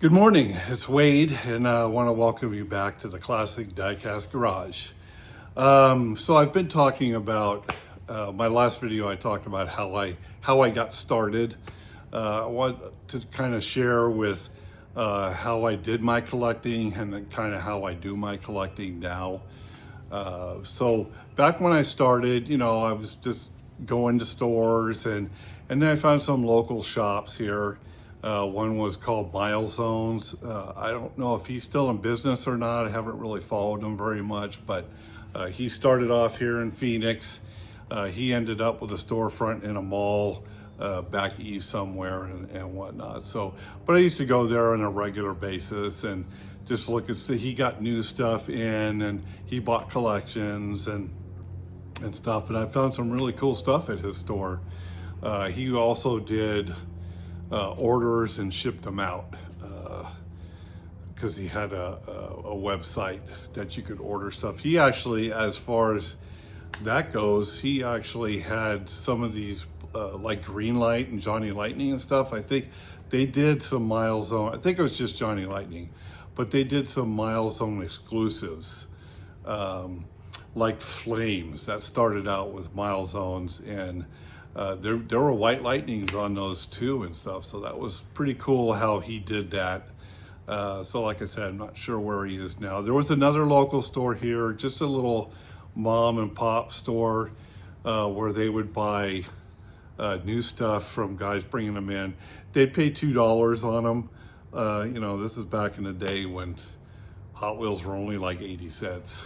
Good morning, it's Wade, and I want to welcome you back to the Classic Diecast Garage. So I've been talking about my last video. I talked about how I got started. I want to kind of share with how I did my collecting and then kind of how I do my collecting now. So back when I started, I was just going to stores and then I found some local shops here. One was called Milezones. I don't know if he's still in business or not. I haven't really followed him very much, but he started off here in Phoenix. He ended up with a storefront in a mall back east somewhere and whatnot. So, but I used to go there on a regular basis and just look and see. He got new stuff in and he bought collections and stuff. And I found some really cool stuff at his store. He also did orders and shipped them out because he had a website that you could order stuff. He actually, as far as that goes, he actually had some of these like Greenlight and Johnny Lightning and stuff. I think they did some Milezone. I think it was just Johnny Lightning, but they did some Milezone exclusives like Flames that started out with Milezones, and there were White Lightnings on those too and stuff. So that was pretty cool how he did that. So like I said, I'm not sure where he is now. There was another local store here, just a little mom and pop store where they would buy new stuff from guys bringing them in. They'd pay $2 on them. This is back in the day when Hot Wheels were only like 80 cents.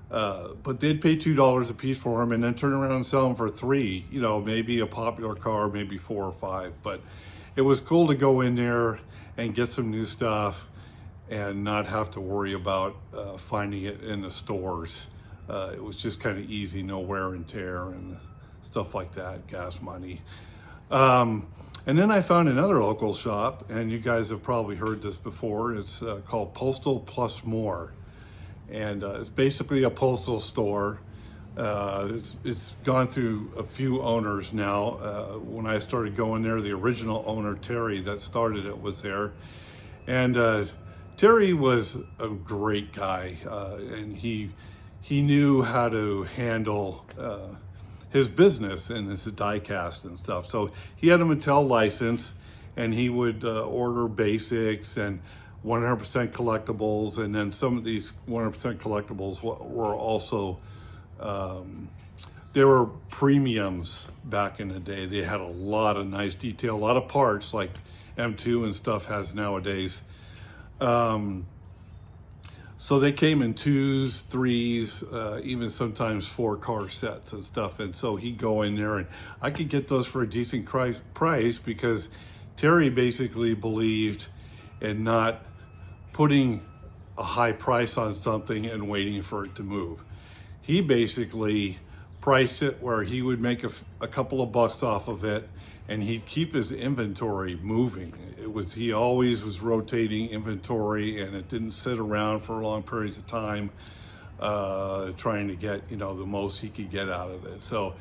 But they'd pay $2 a piece for them and then turn around and sell them for $3, maybe a popular car, maybe 4 or 5. But it was cool to go in there and get some new stuff and not have to worry about finding it in the stores. It was just kind of easy, no wear and tear and stuff like that, gas money. And then I found another local shop, and you guys have probably heard this before. It's called Postal Plus More. And it's basically a postal store. It's gone through a few owners now. When I started going there, the original owner, Terry, that started it, was there. And Terry was a great guy, and he knew how to handle his business and his diecast and stuff. So he had a Mattel license, and he would order basics and 100% collectibles, and then some of these 100% collectibles were also they were premiums back in the day. They had a lot of nice detail, a lot of parts like M2 and stuff has nowadays. So they came in 2s, 3s, even sometimes 4-car sets and stuff. And so he'd go in there and I could get those for a decent price because Terry basically believed in not putting a high price on something and waiting for it to move. He basically priced it where he would make a couple of bucks off of it, and he'd keep his inventory moving. He always was rotating inventory, and it didn't sit around for long periods of time trying to get the most he could get out of it. So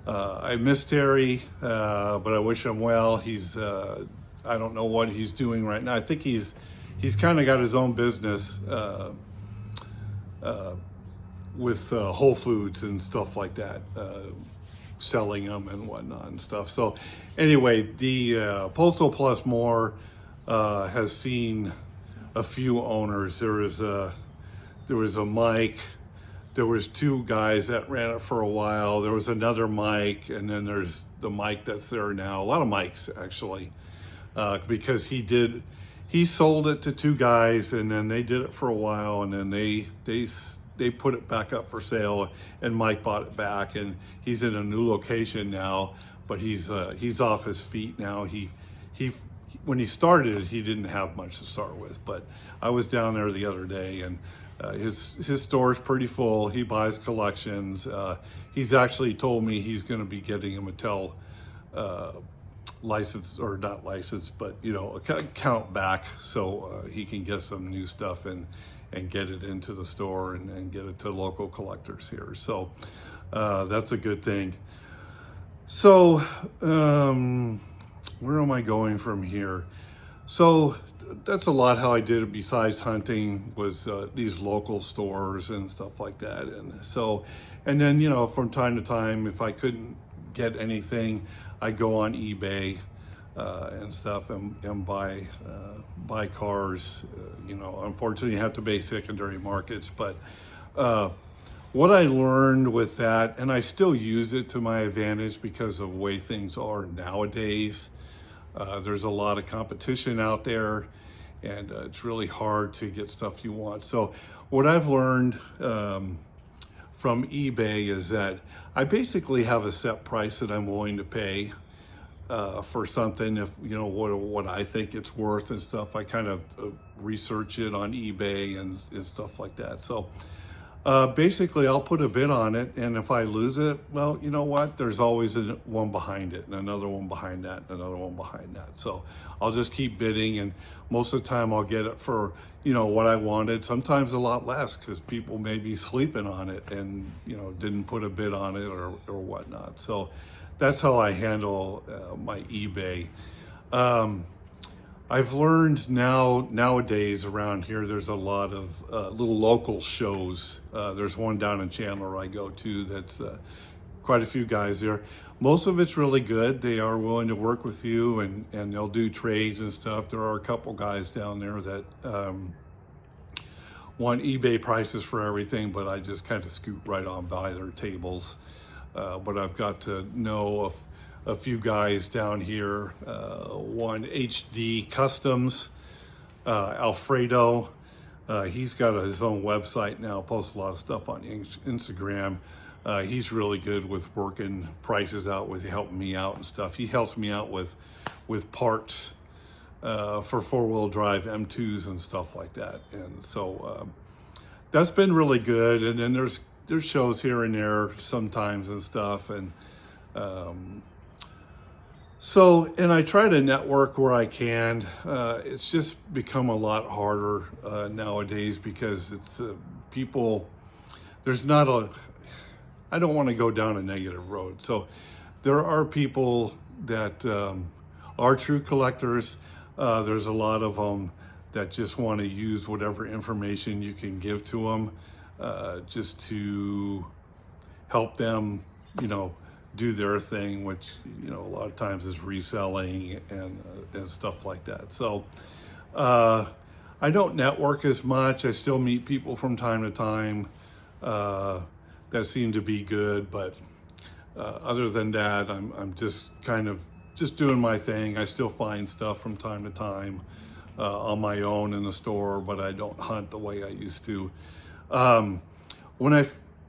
I miss Terry, but I wish him well. He's I don't know what he's doing right now. I think he's kind of got his own business with Whole Foods and stuff like that, selling them and whatnot and stuff. So anyway, the Postal Plus More has seen a few owners. There was a Mike. There was 2 guys that ran it for a while. There was another Mike, and then there's the Mike that's there now. A lot of Mikes actually, because he sold it to 2 guys, and then they did it for a while, and then they put it back up for sale, and Mike bought it back, and he's in a new location now, but he's off his feet now. He when he started, he didn't have much to start with, but I was down there the other day, and his store is pretty full. He buys collections. He's actually told me he's going to be getting a Mattel license, or not license, but account back, so he can get some new stuff and get it into the store and get it to local collectors here. So that's a good thing. So where am I going from here? So that's a lot how I did it besides hunting, was these local stores and stuff like that. And so, and then, you know, from time to time, if I couldn't get anything, I go on eBay and stuff and buy cars. You know, unfortunately, you have to pay secondary markets, but what I learned with that, and I still use it to my advantage because of the way things are nowadays. There's a lot of competition out there, and it's really hard to get stuff you want. So what I've learned from eBay is that I basically have a set price that I'm willing to pay for something. If you know what I think it's worth and stuff, I kind of research it on eBay and stuff like that. So basically I'll put a bid on it, and if I lose it, well, you know what, there's always one behind it and another one behind that and another one behind that. So I'll just keep bidding, and most of the time I'll get it for, you know, what I wanted, sometimes a lot less, because people may be sleeping on it and, you know, didn't put a bid on it or whatnot. So that's how I handle my eBay. I've learned nowadays around here, there's a lot of little local shows. There's one down in Chandler I go to that's quite a few guys there. Most of it's really good. They are willing to work with you, and they'll do trades and stuff. There are a couple guys down there that want eBay prices for everything, but I just kind of scoot right on by their tables. But I've got to know a few guys down here, one HD Customs, Alfredo. He's got his own website now, posts a lot of stuff on Instagram. He's really good with working prices out with helping me out and stuff. He helps me out with parts for four-wheel drive M2s and stuff like that. And so that's been really good. And then there's shows here and there sometimes and stuff. And so, and I try to network where I can. It's just become a lot harder nowadays because it's people, there's not I don't want to go down a negative road. So there are people that are true collectors. There's a lot of them that just want to use whatever information you can give to them just to help them, you know, do their thing, which, you know, a lot of times is reselling and stuff like that. So I don't network as much. I still meet people from time to time that seem to be good, but other than that, I'm just kind of just doing my thing. I still find stuff from time to time on my own in the store, but I don't hunt the way I used to.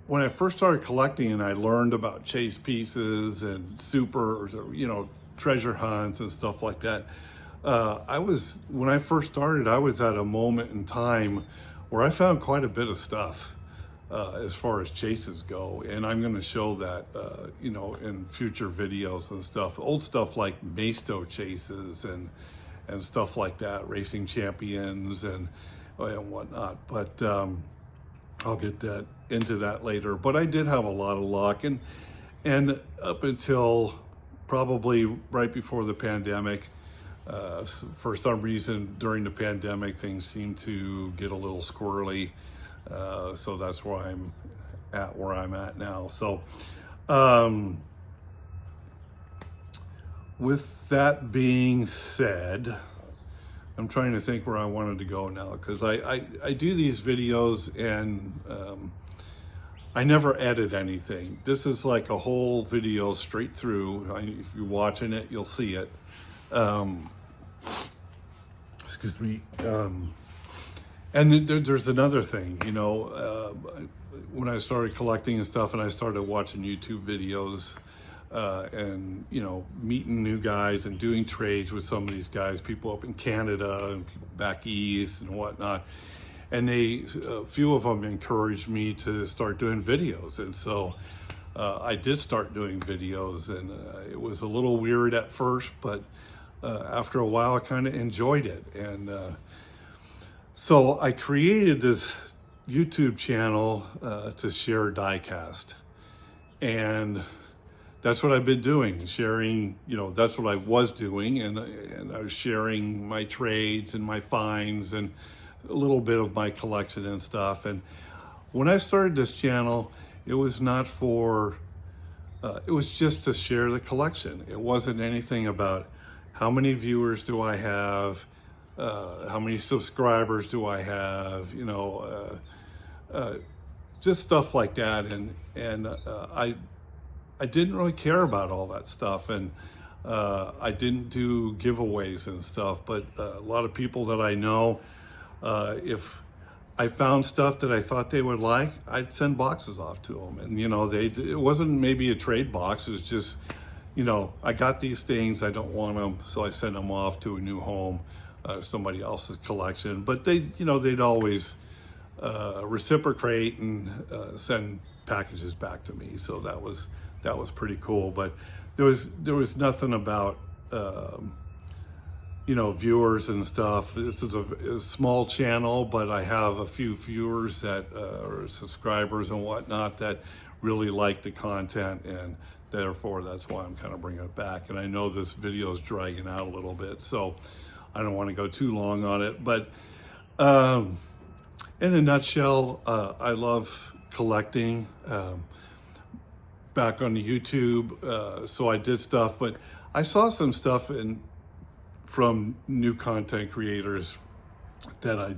When I first started collecting and I learned about chase pieces and super, you know, treasure hunts and stuff like that, when I first started, I was at a moment in time where I found quite a bit of stuff as far as chases go. And I'm going to show that, you know, in future videos and stuff. Old stuff like Maisto chases and stuff like that, racing champions and whatnot. But I'll get into that later. But I did have a lot of luck, and up until probably right before the pandemic, for some reason during the pandemic things seemed to get a little squirrely, so that's where I'm at now. So with that being said, I'm trying to think where I wanted to go now, because I do these videos and I never edit anything. This is like a whole video straight through. If you're watching it, you'll see it. Excuse me. And there's another thing, you know, when I started collecting and stuff and I started watching YouTube videos, and, you know, meeting new guys and doing trades with some of these guys, people up in Canada and people back east and whatnot. And a few of them encouraged me to start doing videos. And so I did start doing videos, and it was a little weird at first, but after a while I kind of enjoyed it. And so I created this YouTube channel to share diecast. And that's what I've been doing, sharing, that's what I was doing. And I was sharing my trades and my finds and a little bit of my collection and stuff. And when I started this channel, it was not for, it was just to share the collection. It wasn't anything about how many viewers do I have, how many subscribers do I have, just stuff like that. And I didn't really care about all that stuff. And I didn't do giveaways and stuff, but a lot of people that I know, if I found stuff that I thought they would like, I'd send boxes off to them. And, it wasn't maybe a trade box. It was just, I got these things, I don't want them, so I send them off to a new home, somebody else's collection. But they'd always reciprocate and send packages back to me. So that was pretty cool. But there was nothing about, viewers and stuff. This is a small channel, but I have a few viewers that are subscribers and whatnot that really like the content, and therefore that's why I'm kind of bringing it back. And I know this video is dragging out a little bit, so I don't want to go too long on it. But in a nutshell, I love collecting. Back on the YouTube, so I did stuff, but I saw some stuff from new content creators that I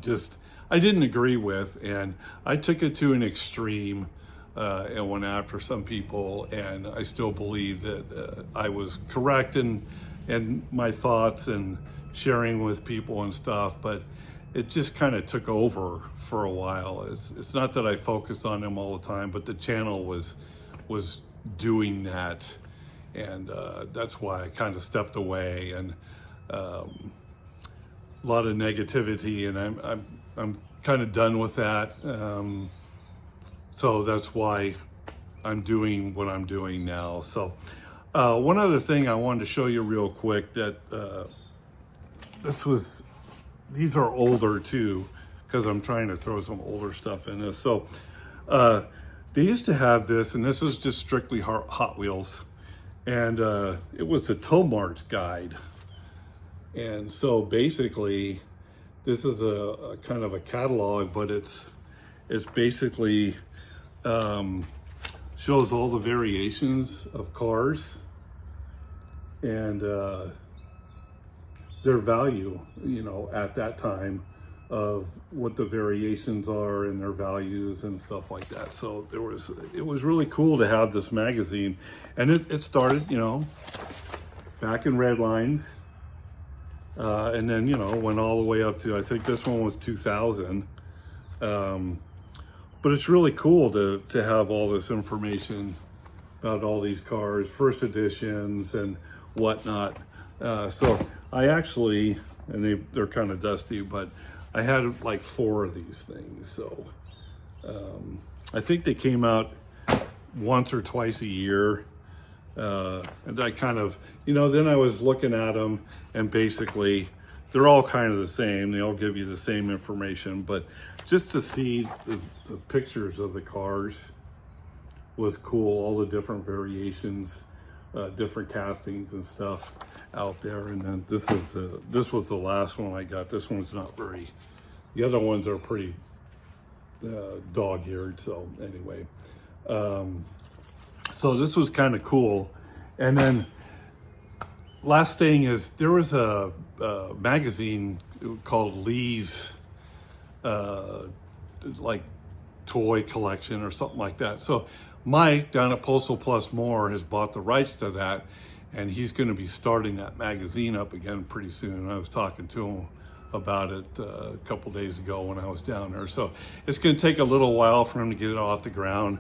didn't agree with, and I took it to an extreme and went after some people. And I still believe that I was correct in my thoughts and sharing with people and stuff, but it just kind of took over for a while. It's not that I focused on them all the time, but the channel was doing that, and that's why I kind of stepped away. And a lot of negativity, and I'm kind of done with that. So that's why I'm doing what I'm doing now. So one other thing I wanted to show you real quick, that these are older too, because I'm trying to throw some older stuff in this. So they used to have this, and this is just strictly Hot Wheels, and it was the Tow Marts guide. And so basically, this is a kind of a catalog, but it's basically shows all the variations of cars and their value, at that time, of what the variations are and their values and stuff like that. So it was really cool to have this magazine, and it started, back in red lines, and then went all the way up to, I think this one was 2000. But it's really cool to have all this information about all these cars, first editions and whatnot. So I actually, and they're kind of dusty, but I had like 4 of these things. So I think they came out once or twice a year. And I kind of, then I was looking at them, and basically they're all kind of the same. They all give you the same information, but just to see the pictures of the cars was cool. All the different variations, different castings and stuff out there. And then this was the last one I got. This one's not very, the other ones are pretty dog-eared. So anyway, so this was kind of cool. And then last thing is, there was a magazine called Lee's like toy collection or something like that. So Mike down at Postal Plus More has bought the rights to that, and he's going to be starting that magazine up again pretty soon. I was talking to him about it a couple days ago when I was down there. So it's going to take a little while for him to get it off the ground,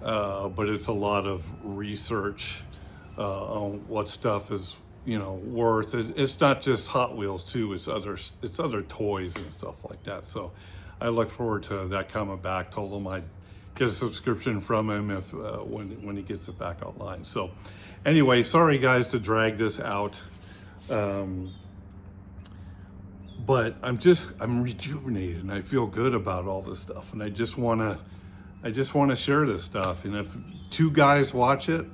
but it's a lot of research on what stuff is worth. It's not just Hot Wheels too, it's other toys and stuff like that. So I look forward to that coming back. Told him I'd get a subscription from him if when he gets it back online. So anyway, sorry guys to drag this out, but I'm rejuvenated and I feel good about all this stuff, and I just want to share this stuff. And if 2 guys watch it,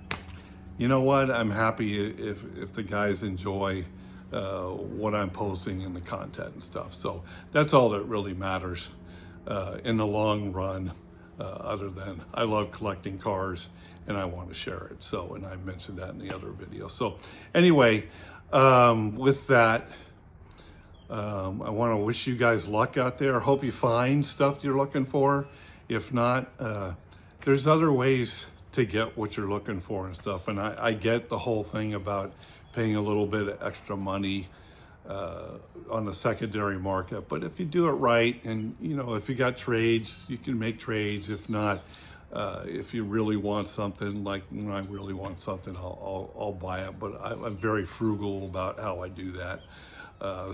you know what? I'm happy if the guys enjoy what I'm posting and the content and stuff. So that's all that really matters in the long run, other than I love collecting cars and I want to share it. So, and I mentioned that in the other video. So anyway, with that, I want to wish you guys luck out there. Hope you find stuff you're looking for. If not, there's other ways to get what you're looking for and stuff. And I get the whole thing about paying a little bit of extra money on the secondary market. But if you do it right, and you know, if you got trades, you can make trades. If not, if you really want something, like when I really want something, I'll buy it. But I'm very frugal about how I do that.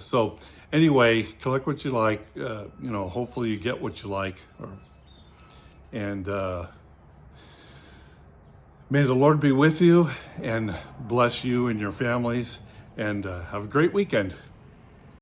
So anyway, collect what you like. You know, hopefully you get what you like. And may the Lord be with you and bless you and your families. And have a great weekend.